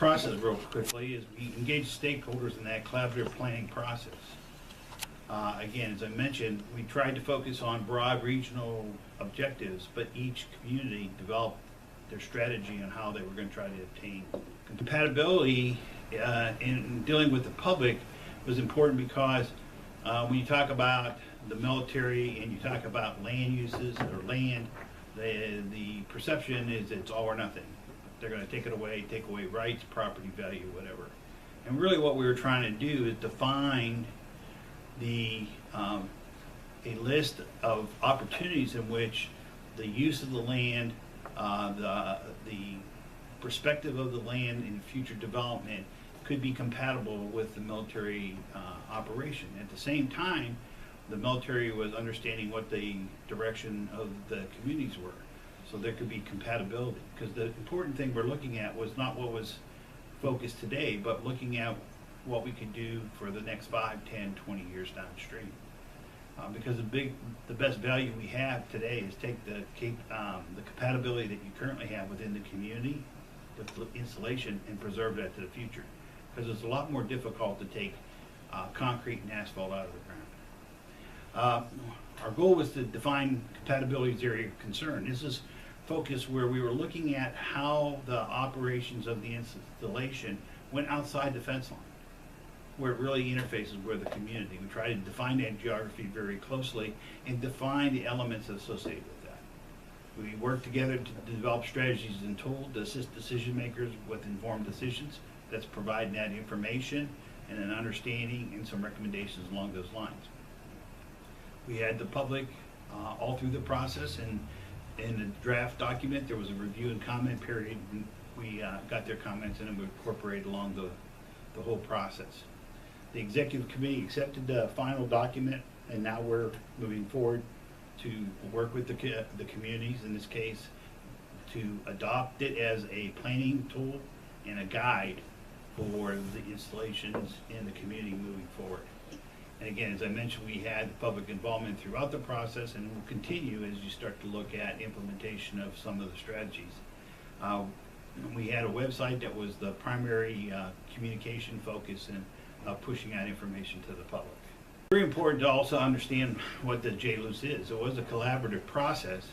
process real quickly is we engage stakeholders in that collaborative planning process. Again, as I mentioned, we tried to focus on broad regional objectives, but each community developed their strategy on how they were going to try to obtain compatibility in dealing with the public was important because when you talk about the military and you talk about land uses or land, the perception is it's all or nothing. They're going to take away rights, property value, whatever. And really what we were trying to do is define a list of opportunities in which the use of the land, the perspective of the land in future development could be compatible with the military operation. At the same time, the military was understanding what the direction of the communities were. So there could be compatibility, because the important thing we're looking at was not what was focused today, but looking at what we could do for the next 5, 10, 20 years downstream. Because the best value we have today is take the compatibility that you currently have within the community with installation and preserve that to the future. Because it's a lot more difficult to take concrete and asphalt out of the ground. Our goal was to define compatibility as area of concern. This is focus where we were looking at how the operations of the installation went outside the fence line, where it really interfaces with the community. We try to define that geography very closely and define the elements associated with that. We work together to develop strategies and tools to assist decision makers with informed decisions. That's providing that information and an understanding and some recommendations along those lines. We had the public all through the process, and in the draft document there was a review and comment period, and we got their comments and we incorporated along the whole process. The executive committee accepted the final document, and now we're moving forward to work with the communities, in this case, to adopt it as a planning tool and a guide for the installations in the community moving forward. And again, as I mentioned, we had public involvement throughout the process, and will continue as you start to look at implementation of some of the strategies. We had a website that was the primary communication focus and pushing out information to the public. Very important to also understand what the JLUS is. It was a collaborative process,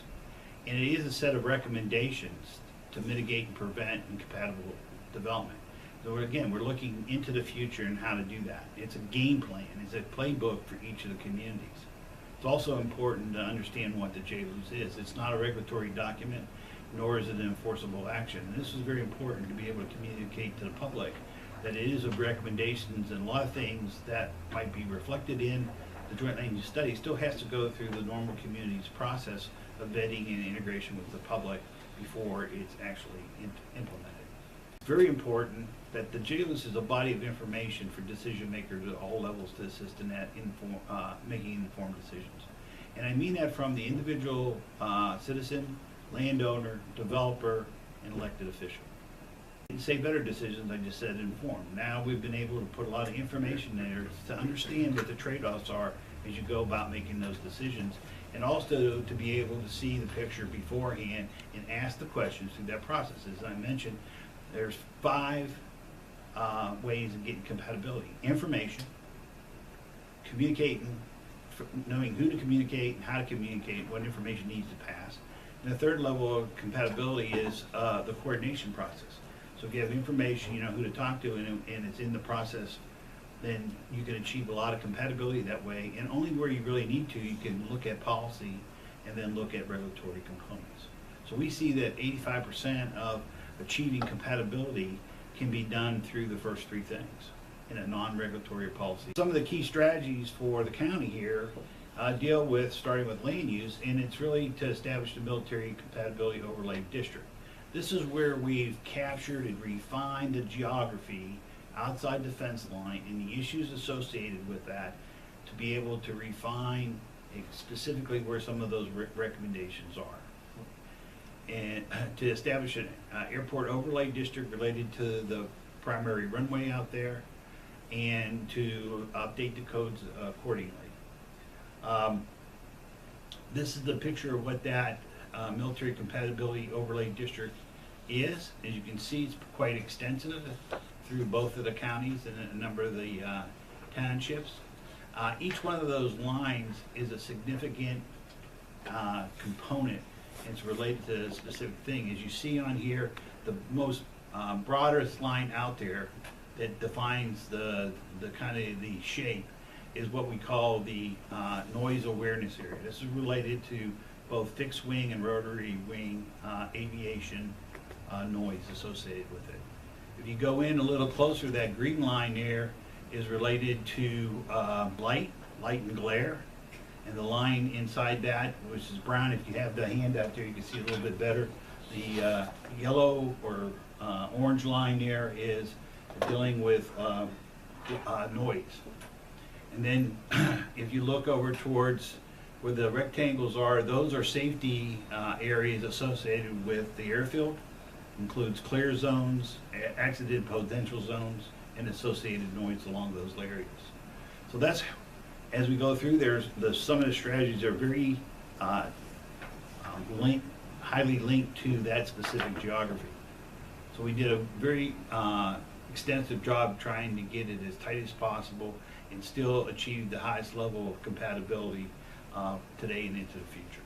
and it is a set of recommendations to mitigate and prevent incompatible development. So again, we're looking into the future and how to do that. It's a game plan. It's a playbook for each of the communities. It's also important to understand what the JLUS is. It's not a regulatory document, nor is it an enforceable action. And this is very important to be able to communicate to the public that it is of recommendations, and a lot of things that might be reflected in the joint land use study still has to go through the normal community's process of vetting and integration with the public before it's actually implemented. It's very important that the JLUS is a body of information for decision makers at all levels to assist in that making informed decisions. And I mean that from the individual citizen, landowner, developer, and elected official. To say better decisions, I just said informed. Now we've been able to put a lot of information there to understand what the trade-offs are as you go about making those decisions, and also to be able to see the picture beforehand and ask the questions through that process. As I mentioned, there's 5 ways of getting compatibility: information, communicating, knowing who to communicate and how to communicate, what information needs to pass. And the third level of compatibility is the coordination process. So if you have information, you know who to talk to, and it's in the process, then you can achieve a lot of compatibility that way. And only where you really need to, you can look at policy and then look at regulatory components. So we see that 85% of achieving compatibility can be done through the first 3 things in a non-regulatory policy. Some of the key strategies for the county here deal with starting with land use, and it's really to establish the military compatibility overlay district. This is where we've captured and refined the geography outside the fence line and the issues associated with that to be able to refine specifically where some of those recommendations are. And to establish an airport overlay district related to the primary runway out there, and to update the codes accordingly. This is the picture of what that military compatibility overlay district is. As you can see, it's quite extensive through both of the counties and a number of the townships. Each one of those lines is a significant component. It's related to a specific thing. As you see on here, the most broadest line out there that defines the kind of the shape is what we call the noise awareness area. This is related to both fixed wing and rotary wing aviation noise associated with it. If you go in a little closer, that green line there is related to light and glare. And the line inside that, which is brown, if you have the hand out there, you can see a little bit better. The yellow or orange line there is dealing with noise. And then if you look over towards where the rectangles are, those are safety areas associated with the airfield. Includes clear zones, accident potential zones, and associated noise along those areas. So that's, as we go through, some of the strategies are very highly linked to that specific geography. So we did a very extensive job trying to get it as tight as possible and still achieve the highest level of compatibility today and into the future.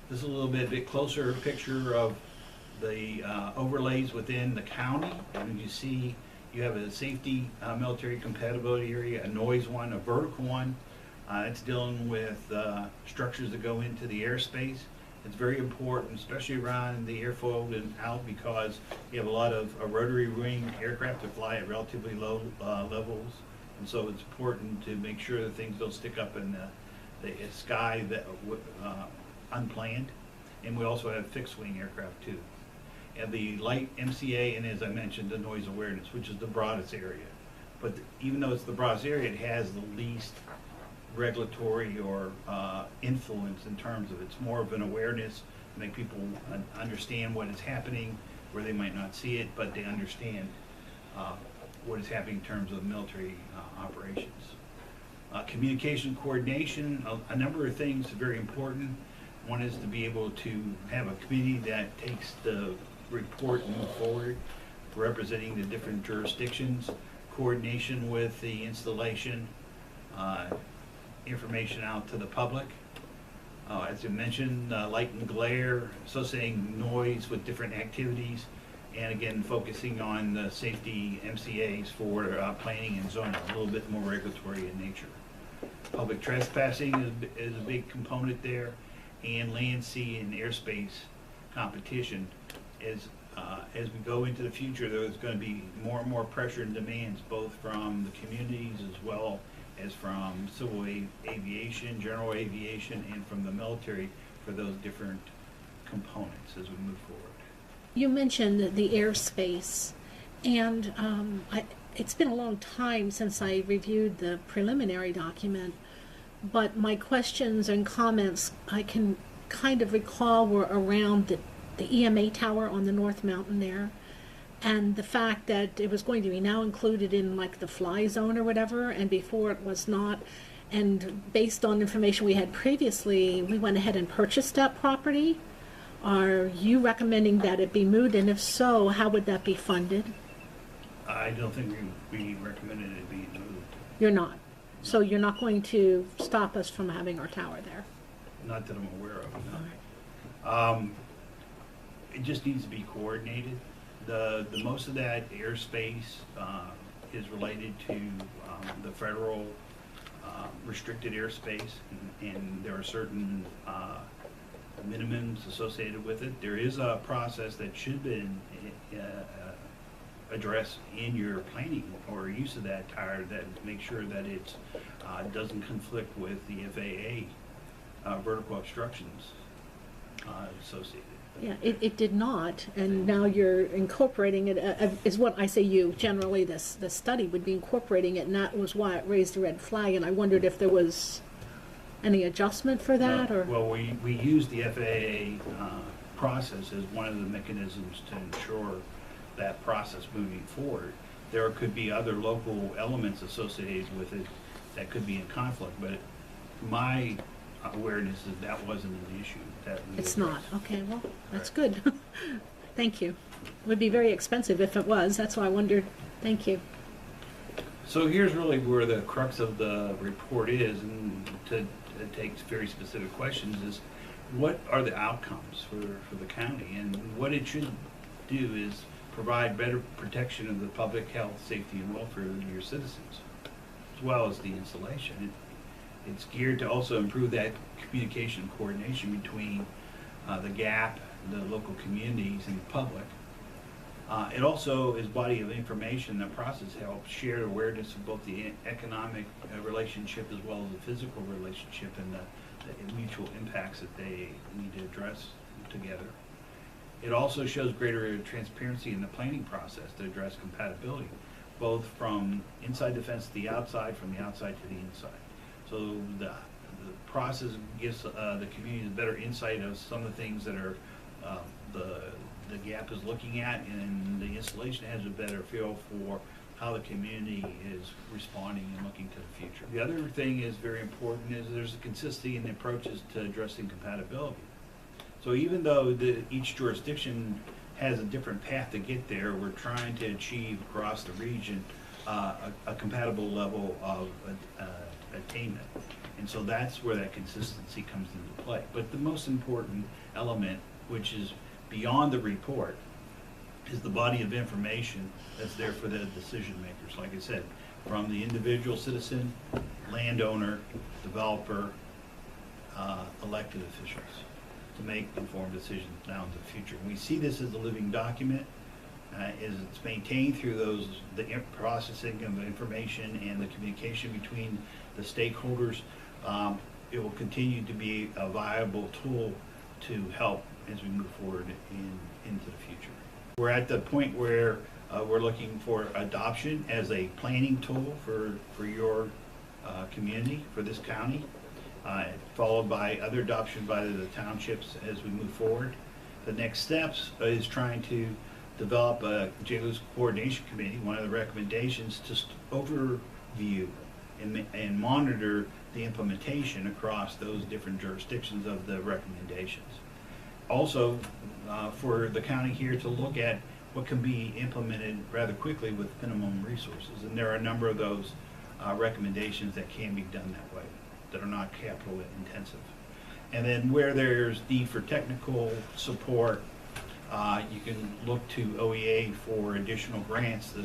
This is a little bit closer picture of the overlays within the county. And you see you have a safety military compatibility area, a noise one, a vertical one. It's dealing with structures that go into the airspace. It's very important, especially around the airfield and out, because you have a lot of rotary wing aircraft that fly at relatively low levels. And so it's important to make sure that things don't stick up in the sky that unplanned. And we also have fixed wing aircraft too. And the light MCA, and as I mentioned, the noise awareness, which is the broadest area. But even though it's the broadest area, it has the least regulatory or influence in terms of it's more of an awareness, make people understand what is happening where they might not see it, but they understand what is happening in terms of military operations. Communication coordination, a number of things are very important. One is to be able to have a committee that takes the report and move forward, representing the different jurisdictions, coordination with the installation, information out to the public. As I mentioned, light and glare, associating noise with different activities, and again, focusing on the safety MCAs for planning and zoning, a little bit more regulatory in nature. Public trespassing is a big component there, and land, sea, and airspace competition. As we go into the future, there's going to be more and more pressure and demands, both from the communities as well as from civil aviation, general aviation, and from the military for those different components as we move forward. You mentioned the airspace, and it's been a long time since I reviewed the preliminary document, but my questions and comments I can kind of recall were around the EMA tower on the North Mountain there, and the fact that it was going to be now included in like the fly zone or whatever, and before it was not. And based on information we had previously, we went ahead and purchased that property. Are you recommending that it be moved, and if so, how would that be funded? I don't think we recommended it be moved. You're not. So you're not going to stop us from having our tower there? Not that I'm aware of, no. All right. It just needs to be coordinated. The most of that airspace is related to the federal restricted airspace, and there are certain minimums associated with it. There is a process that should be addressed in your planning or use of that tower that make sure that it doesn't conflict with the FAA vertical obstructions associated. Yeah, it did not, and now you're incorporating it, is what I say you, generally the study would be incorporating it, and that was why it raised a red flag, and I wondered if there was any adjustment for that, or? Well, we use the FAA process as one of the mechanisms to ensure that process moving forward. There could be other local elements associated with it that could be in conflict, but my awareness is that wasn't an issue. It's not. Okay, well, that's good. Thank you. It would be very expensive if it was. That's why I wondered. Thank you. So here's really where the crux of the report is, and to take very specific questions is, what are the outcomes for the county? And what it should do is provide better protection of the public health, safety, and welfare of your citizens, as well as the installation. It's geared to also improve that communication and coordination between the GAP, the local communities, and the public. It also is body of information. The process helps share awareness of both the economic relationship as well as the physical relationship and the mutual impacts that they need to address together. It also shows greater transparency in the planning process to address compatibility, both from inside the fence to the outside, from the outside to the inside. So the process gives the community a better insight of some of the things that are the GAP is looking at, and the installation has a better feel for how the community is responding and looking to the future. The other thing is very important is there's a consistency in the approaches to addressing compatibility. So even though each jurisdiction has a different path to get there, we're trying to achieve across the region a compatible level of attainment. And so that's where that consistency comes into play. But the most important element, which is beyond the report, is the body of information that's there for the decision makers. Like I said, from the individual citizen, landowner, developer, elected officials, to make informed decisions now into the future. We see this as a living document, as it's maintained through the processing of the information and the communication between the stakeholders. It will continue to be a viable tool to help as we move forward into the future. We're at the point where we're looking for adoption as a planning tool for your community, for this county, followed by other adoption by the townships as we move forward. The next steps is trying to develop a JLUS coordination committee. One of the recommendations to overview and monitor the implementation across those different jurisdictions of the recommendations. Also, for the county here to look at what can be implemented rather quickly with minimum resources. And there are a number of those recommendations that can be done that way, that are not capital intensive. And then where there's need for technical support, you can look to OEA for additional grants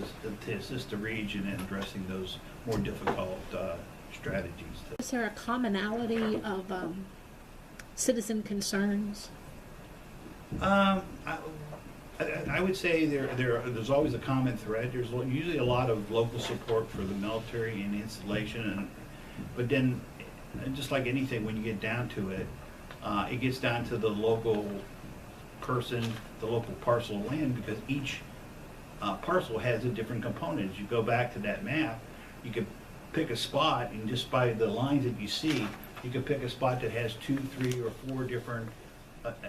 to assist the region in addressing those more difficult strategies. Is there a commonality of citizen concerns? I would say there's always a common thread. There's usually a lot of local support for the military and installation, but then, just like anything, when you get down to it, it gets down to the local person, the local parcel of land, because each parcel has a different component. As you go back to that map, you could pick a spot, and just by the lines that you see, you could pick a spot that has 2, 3, or 4 different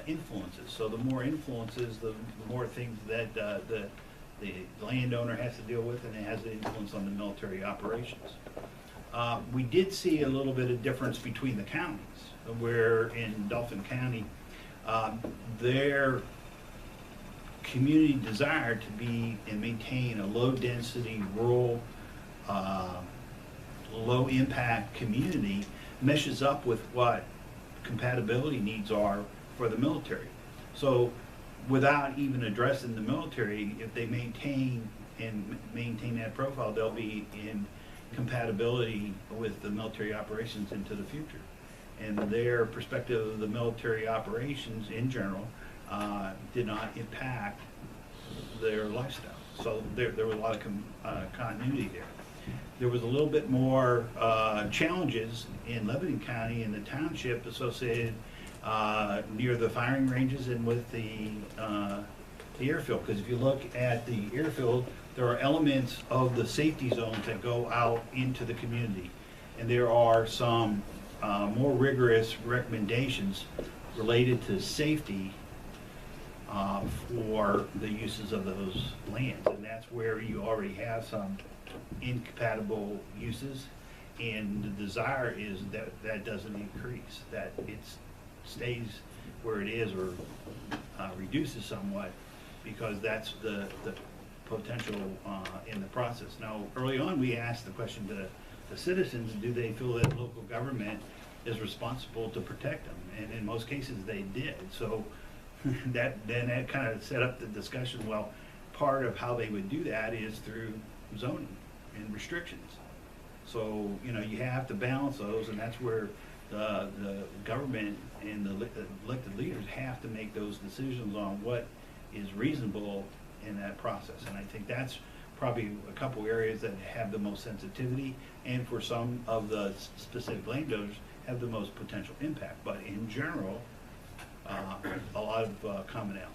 influences. So the more influences, the more things that the landowner has to deal with, and it has an influence on the military operations. We did see a little bit of difference between the counties, where in Dauphin County, their community desire to be and maintain a low-density, rural, low-impact community meshes up with what compatibility needs are for the military. So without even addressing the military, if they maintain that profile, they'll be in compatibility with the military operations into the future. And their perspective of the military operations in general did not impact their lifestyle. So there was a lot of continuity there. There was a little bit more challenges in Lebanon County in the township associated near the firing ranges and with the airfield. Because if you look at the airfield, there are elements of the safety zones that go out into the community. And there are some more rigorous recommendations related to safety for the uses of those lands. And that's where you already have some incompatible uses, and the desire is that that doesn't increase, that it stays where it is or reduces somewhat because that's the potential in the process. Now, early on, we asked the question to the citizens, do they feel that local government is responsible to protect them? And in most cases, they did. So that kind of set up the discussion. Well, part of how they would do that is through zoning and restrictions. So, you know, you have to balance those, and that's where the government and the elected leaders have to make those decisions on what is reasonable in that process. And I think that's probably a couple areas that have the most sensitivity, and for some of the specific landowners have the most potential impact. But in general, a lot of commonality.